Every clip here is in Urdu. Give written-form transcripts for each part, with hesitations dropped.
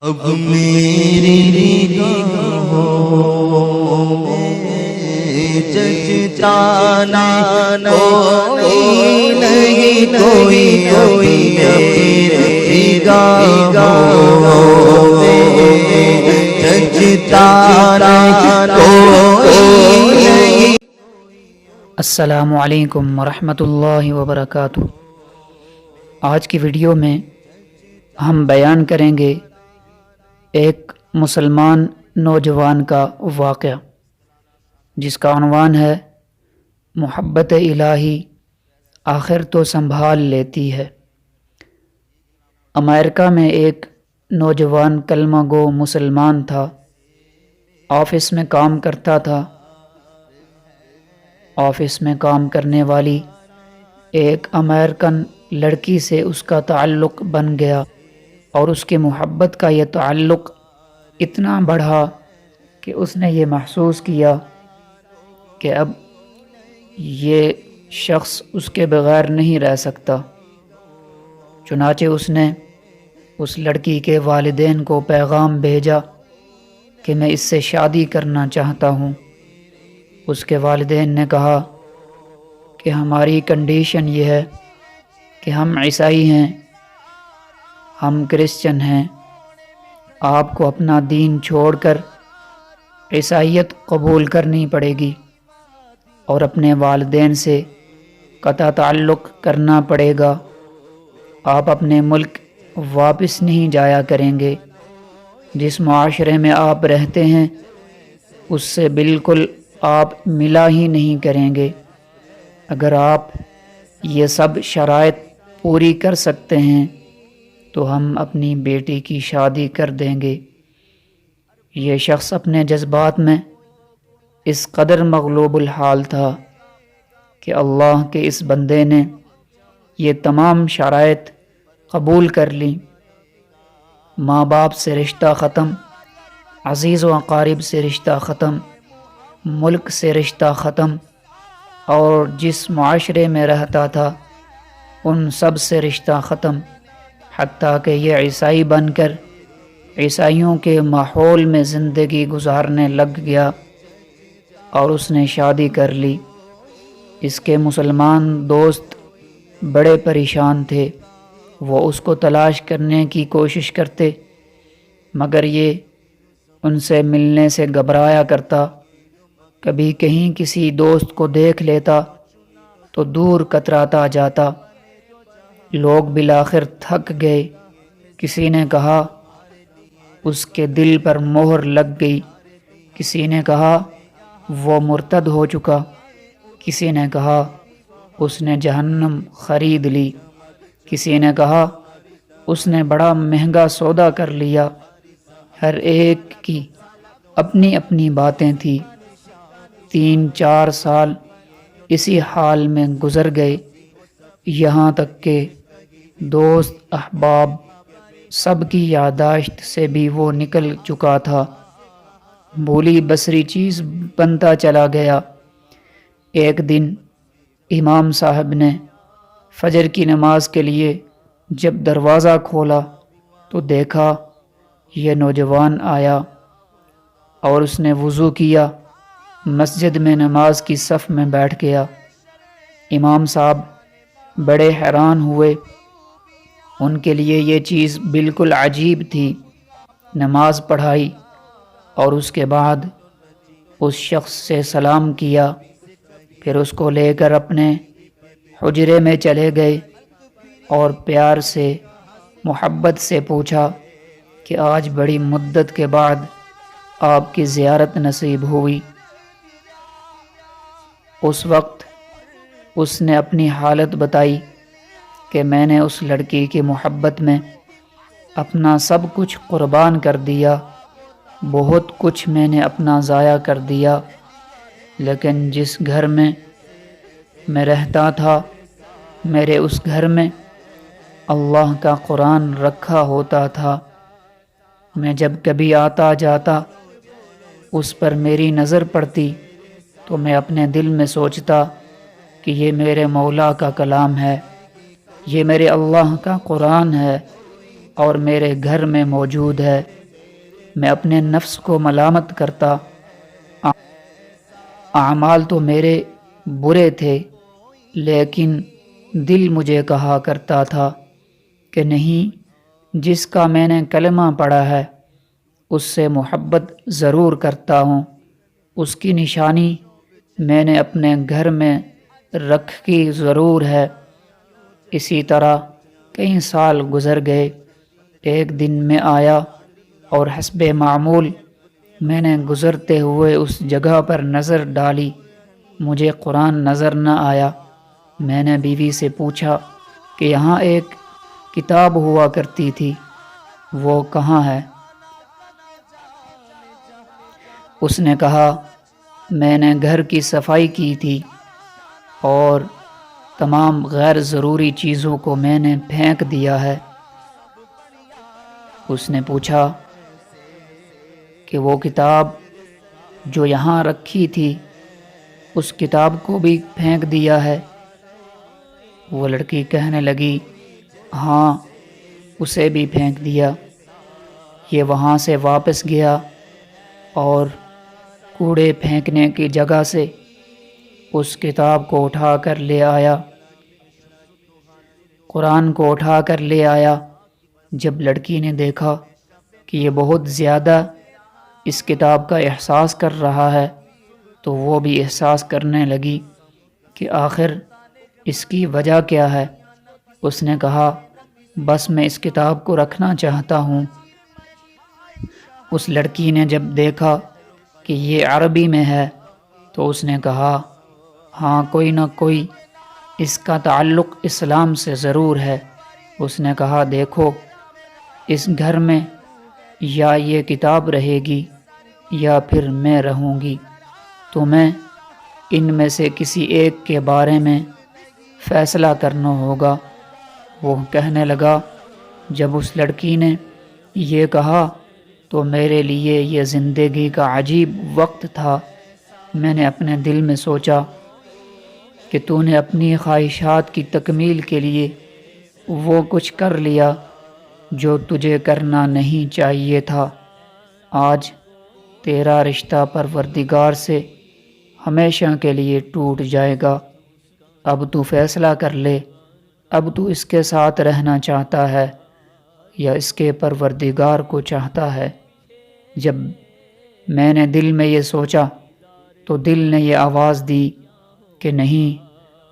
اب میری نگاہوں میں جچتا نہ کوئی نہیں، کوئی میری نگاہوں میں جچتا نہ کوئی نہیں۔ السلام علیکم ورحمۃ اللہ وبرکاتہ۔ آج کی ویڈیو میں ہم بیان کریں گے ایک مسلمان نوجوان کا واقعہ، جس کا عنوان ہے محبت الہی آخر تو سنبھال لیتی ہے۔ امریکہ میں ایک نوجوان کلمہ گو مسلمان تھا، آفس میں کام کرتا تھا۔ آفس میں کام کرنے والی ایک امریکن لڑکی سے اس کا تعلق بن گیا، اور اس کی محبت کا یہ تعلق اتنا بڑھا کہ اس نے یہ محسوس کیا کہ اب یہ شخص اس کے بغیر نہیں رہ سکتا۔ چنانچہ اس نے اس لڑکی کے والدین کو پیغام بھیجا کہ میں اس سے شادی کرنا چاہتا ہوں۔ اس کے والدین نے کہا کہ ہماری کنڈیشن یہ ہے کہ ہم عیسائی ہیں، ہم کرسچن ہیں، آپ کو اپنا دین چھوڑ کر عیسائیت قبول کرنی پڑے گی اور اپنے والدین سے قطع تعلق کرنا پڑے گا۔ آپ اپنے ملک واپس نہیں جایا کریں گے۔ جس معاشرے میں آپ رہتے ہیں اس سے بالکل آپ ملا ہی نہیں کریں گے۔ اگر آپ یہ سب شرائط پوری کر سکتے ہیں تو ہم اپنی بیٹی کی شادی کر دیں گے۔ یہ شخص اپنے جذبات میں اس قدر مغلوب الحال تھا کہ اللہ کے اس بندے نے یہ تمام شرائط قبول کر لیں۔ ماں باپ سے رشتہ ختم، عزیز و اقارب سے رشتہ ختم، ملک سے رشتہ ختم، اور جس معاشرے میں رہتا تھا ان سب سے رشتہ ختم، حتیٰ کہ یہ عیسائی بن کر عیسائیوں کے ماحول میں زندگی گزارنے لگ گیا، اور اس نے شادی کر لی۔ اس کے مسلمان دوست بڑے پریشان تھے، وہ اس کو تلاش کرنے کی کوشش کرتے، مگر یہ ان سے ملنے سے گھبرایا کرتا۔ کبھی کہیں کسی دوست کو دیکھ لیتا تو دور کتراتا جاتا۔ لوگ بالآخر تھک گئے۔ کسی نے کہا اس کے دل پر مہر لگ گئی، کسی نے کہا وہ مرتد ہو چکا، کسی نے کہا اس نے جہنم خرید لی، کسی نے کہا اس نے بڑا مہنگا سودا کر لیا۔ ہر ایک کی اپنی اپنی باتیں تھیں۔ 3-4 سال اسی حال میں گزر گئے، یہاں تک کہ دوست احباب سب کی یادداشت سے بھی وہ نکل چکا تھا، بھولی بسری چیز بنتا چلا گیا۔ ایک دن امام صاحب نے فجر کی نماز کے لیے جب دروازہ کھولا تو دیکھا یہ نوجوان آیا، اور اس نے وضو کیا، مسجد میں نماز کی صف میں بیٹھ گیا۔ امام صاحب بڑے حیران ہوئے، ان کے لیے یہ چیز بالکل عجیب تھی۔ نماز پڑھائی اور اس کے بعد اس شخص سے سلام کیا، پھر اس کو لے کر اپنے حجرے میں چلے گئے اور پیار سے محبت سے پوچھا کہ آج بڑی مدت کے بعد آپ کی زیارت نصیب ہوئی۔ اس وقت اس نے اپنی حالت بتائی کہ میں نے اس لڑکی کی محبت میں اپنا سب کچھ قربان کر دیا، بہت کچھ میں نے اپنا ضائع کر دیا، لیکن جس گھر میں میں رہتا تھا میرے اس گھر میں اللہ کا قرآن رکھا ہوتا تھا۔ میں جب کبھی آتا جاتا اس پر میری نظر پڑتی تو میں اپنے دل میں سوچتا کہ یہ میرے مولا کا کلام ہے، یہ میرے اللہ کا قرآن ہے، اور میرے گھر میں موجود ہے۔ میں اپنے نفس کو ملامت کرتا، اعمال تو میرے برے تھے، لیکن دل مجھے کہا کرتا تھا کہ نہیں، جس کا میں نے کلمہ پڑھا ہے اس سے محبت ضرور کرتا ہوں، اس کی نشانی میں نے اپنے گھر میں رکھی ضرور ہے۔ اسی طرح کئی سال گزر گئے۔ ایک دن میں آیا اور حسب معمول میں نے گزرتے ہوئے اس جگہ پر نظر ڈالی، مجھے قرآن نظر نہ آیا۔ میں نے بیوی سے پوچھا کہ یہاں ایک کتاب ہوا کرتی تھی، وہ کہاں ہے؟ اس نے کہا، میں نے گھر کی صفائی کی تھی اور تمام غیر ضروری چیزوں کو میں نے پھینک دیا ہے۔ اس نے پوچھا کہ وہ کتاب جو یہاں رکھی تھی، اس کتاب کو بھی پھینک دیا ہے؟ وہ لڑکی کہنے لگی، ہاں، اسے بھی پھینک دیا۔ یہ وہاں سے واپس گیا اور کوڑے پھینکنے کی جگہ سے اس کتاب کو اٹھا کر لے آیا، قرآن کو اٹھا کر لے آیا۔ جب لڑکی نے دیکھا کہ یہ بہت زیادہ اس کتاب کا احساس کر رہا ہے تو وہ بھی احساس کرنے لگی کہ آخر اس کی وجہ کیا ہے۔ اس نے کہا، بس میں اس کتاب کو رکھنا چاہتا ہوں۔ اس لڑکی نے جب دیکھا کہ یہ عربی میں ہے تو اس نے کہا، ہاں، کوئی نہ کوئی اس کا تعلق اسلام سے ضرور ہے۔ اس نے کہا، دیکھو، اس گھر میں یا یہ کتاب رہے گی یا پھر میں رہوں گی، تمہیں ان میں سے کسی ایک کے بارے میں فیصلہ کرنا ہوگا۔ وہ کہنے لگا، جب اس لڑکی نے یہ کہا تو میرے لیے یہ زندگی کا عجیب وقت تھا۔ میں نے اپنے دل میں سوچا کہ تو نے اپنی خواہشات کی تکمیل کے لیے وہ کچھ کر لیا جو تجھے کرنا نہیں چاہیے تھا۔ آج تیرا رشتہ پروردگار سے ہمیشہ کے لیے ٹوٹ جائے گا۔ اب تو فیصلہ کر لے، اب تو اس کے ساتھ رہنا چاہتا ہے یا اس کے پروردگار کو چاہتا ہے؟ جب میں نے دل میں یہ سوچا تو دل نے یہ آواز دی کہ نہیں،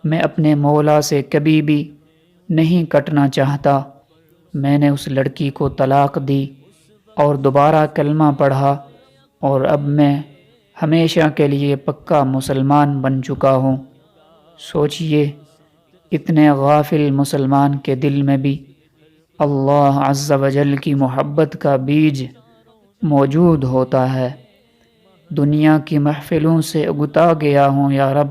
میں اپنے مولا سے کبھی بھی نہیں کٹنا چاہتا۔ میں نے اس لڑکی کو طلاق دی اور دوبارہ کلمہ پڑھا، اور اب میں ہمیشہ کے لیے پکا مسلمان بن چکا ہوں۔ سوچئے، اتنے غافل مسلمان کے دل میں بھی اللہ عز و جل کی محبت کا بیج موجود ہوتا ہے۔ دنیا کی محفلوں سے اگتا گیا ہوں یا رب،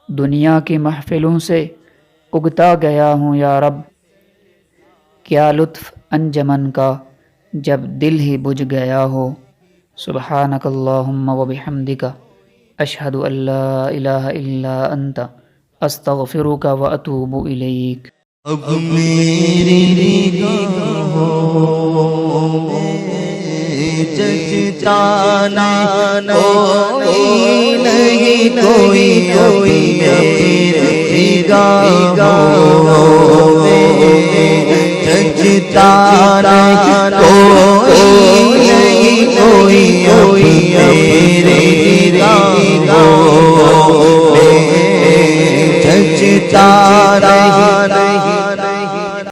دنیا کی محفلوں سے اگتا گیا ہوں یا رب، کیا لطف انجمن کا جب دل ہی بجھ گیا ہو۔ سبحانک اللہم و بحمدک، اشہد ان لا الہ الا انت، استغفرک و اتوب الیک۔ اب میری نگاہوں میں جچتا کوئی نہیں، کوئی میری نگاہوں میں جچتا کوئی نہیں، کوئی میری نگاہوں میں جچتا